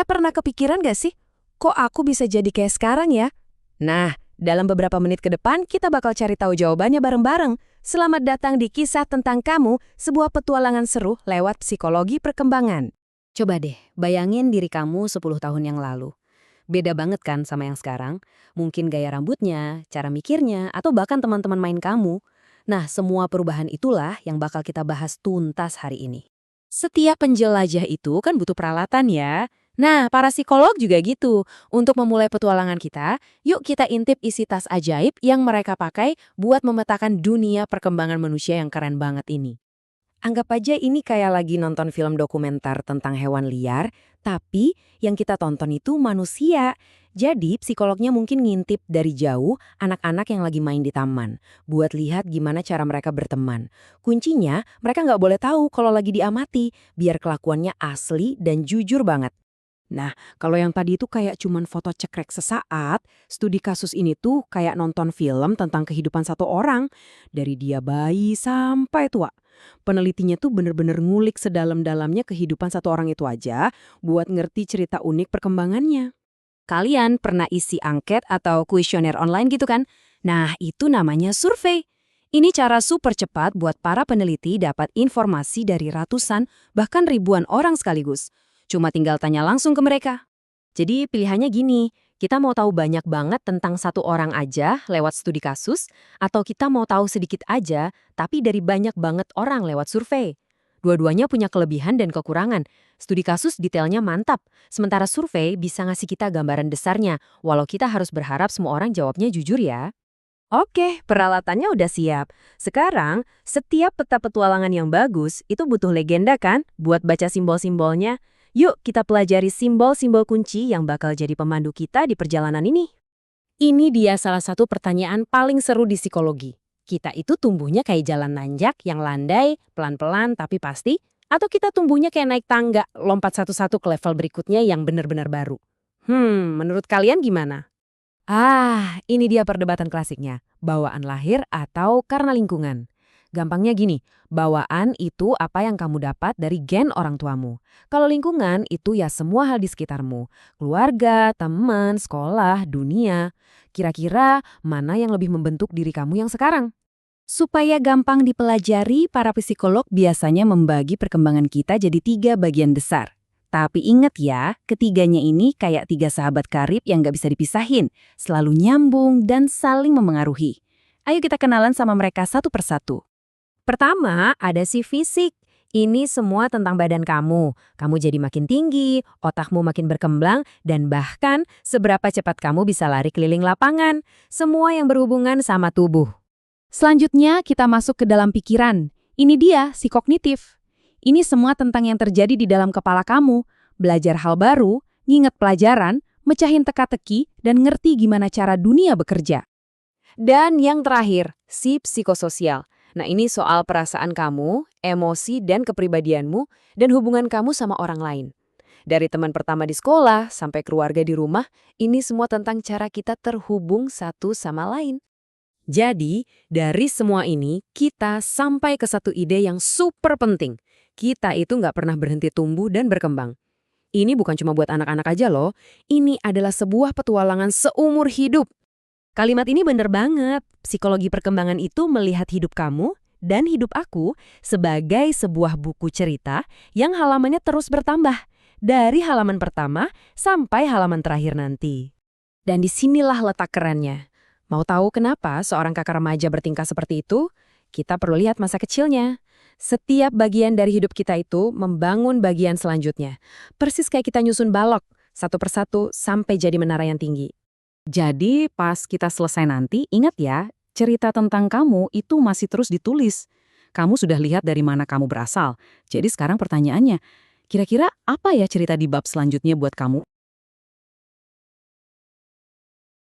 Pernah kepikiran gak sih? Kok aku bisa jadi kayak sekarang ya? Nah, dalam beberapa menit ke depan kita bakal cari tahu jawabannya bareng-bareng. Selamat datang di Kisah Tentang Kamu, sebuah petualangan seru lewat psikologi perkembangan. Coba deh, bayangin diri kamu 10 tahun yang lalu. Beda banget kan sama yang sekarang? Mungkin gaya rambutnya, cara mikirnya, atau bahkan teman-teman main kamu. Nah, semua perubahan itulah yang bakal kita bahas tuntas hari ini. Setiap penjelajah itu kan butuh peralatan ya. Nah, para psikolog juga gitu. Untuk memulai petualangan kita, yuk kita intip isi tas ajaib yang mereka pakai buat memetakan dunia perkembangan manusia yang keren banget ini. Anggap aja ini kayak lagi nonton film dokumenter tentang hewan liar, tapi yang kita tonton itu manusia. Jadi psikolognya mungkin ngintip dari jauh anak-anak yang lagi main di taman, buat lihat gimana cara mereka berteman. Kuncinya, mereka nggak boleh tahu kalau lagi diamati, biar kelakuannya asli dan jujur banget. Nah, kalau yang tadi itu kayak cuman foto cekrek sesaat, studi kasus ini tuh kayak nonton film tentang kehidupan satu orang, dari dia bayi sampai tua. Penelitinya tuh bener-bener ngulik sedalam-dalamnya kehidupan satu orang itu aja, buat ngerti cerita unik perkembangannya. Kalian pernah isi angket atau kuesioner online gitu kan? Nah, itu namanya survei. Ini cara super cepat buat para peneliti dapat informasi dari ratusan, bahkan ribuan orang sekaligus. Cuma tinggal tanya langsung ke mereka. Jadi pilihannya gini, kita mau tahu banyak banget tentang satu orang aja lewat studi kasus, atau kita mau tahu sedikit aja, tapi dari banyak banget orang lewat survei. Dua-duanya punya kelebihan dan kekurangan. Studi kasus detailnya mantap, sementara survei bisa ngasih kita gambaran besarnya, walau kita harus berharap semua orang jawabnya jujur ya. Oke, peralatannya udah siap. Sekarang, setiap peta petualangan yang bagus itu butuh legenda kan buat baca simbol-simbolnya. Yuk kita pelajari simbol-simbol kunci yang bakal jadi pemandu kita di perjalanan ini. Ini dia salah satu pertanyaan paling seru di psikologi. Kita itu tumbuhnya kayak jalan nanjak yang landai, pelan-pelan tapi pasti, atau kita tumbuhnya kayak naik tangga, lompat satu-satu ke level berikutnya yang benar-benar baru. Menurut kalian gimana? Ini dia perdebatan klasiknya. Bawaan lahir atau karena lingkungan. Gampangnya gini, bawaan itu apa yang kamu dapat dari gen orang tuamu. Kalau lingkungan itu ya semua hal di sekitarmu. Keluarga, teman, sekolah, dunia. Kira-kira mana yang lebih membentuk diri kamu yang sekarang? Supaya gampang dipelajari, para psikolog biasanya membagi perkembangan kita jadi 3 bagian besar. Tapi ingat ya, ketiganya ini kayak 3 sahabat karib yang gak bisa dipisahin, selalu nyambung dan saling memengaruhi. Ayo kita kenalan sama mereka satu persatu. Pertama, ada si fisik. Ini semua tentang badan kamu. Kamu jadi makin tinggi, otakmu makin berkembang, dan bahkan seberapa cepat kamu bisa lari keliling lapangan. Semua yang berhubungan sama tubuh. Selanjutnya, kita masuk ke dalam pikiran. Ini dia, si kognitif. Ini semua tentang yang terjadi di dalam kepala kamu. Belajar hal baru, nginget pelajaran, mecahin teka-teki, dan ngerti gimana cara dunia bekerja. Dan yang terakhir, si psikososial. Nah, ini soal perasaan kamu, emosi dan kepribadianmu, dan hubungan kamu sama orang lain. Dari teman pertama di sekolah sampai keluarga di rumah, ini semua tentang cara kita terhubung satu sama lain. Jadi, dari semua ini, kita sampai ke satu ide yang super penting. Kita itu nggak pernah berhenti tumbuh dan berkembang. Ini bukan cuma buat anak-anak aja loh, ini adalah sebuah petualangan seumur hidup. Kalimat ini bener banget. Psikologi perkembangan itu melihat hidup kamu dan hidup aku sebagai sebuah buku cerita yang halamannya terus bertambah. Dari halaman pertama sampai halaman terakhir nanti. Dan disinilah letak kerennya. Mau tahu kenapa seorang kakak remaja bertingkah seperti itu? Kita perlu lihat masa kecilnya. Setiap bagian dari hidup kita itu membangun bagian selanjutnya. Persis kayak kita nyusun balok, satu persatu sampai jadi menara yang tinggi. Jadi pas kita selesai nanti, ingat ya, cerita tentang kamu itu masih terus ditulis. Kamu sudah lihat dari mana kamu berasal. Jadi sekarang pertanyaannya, kira-kira apa ya cerita di bab selanjutnya buat kamu?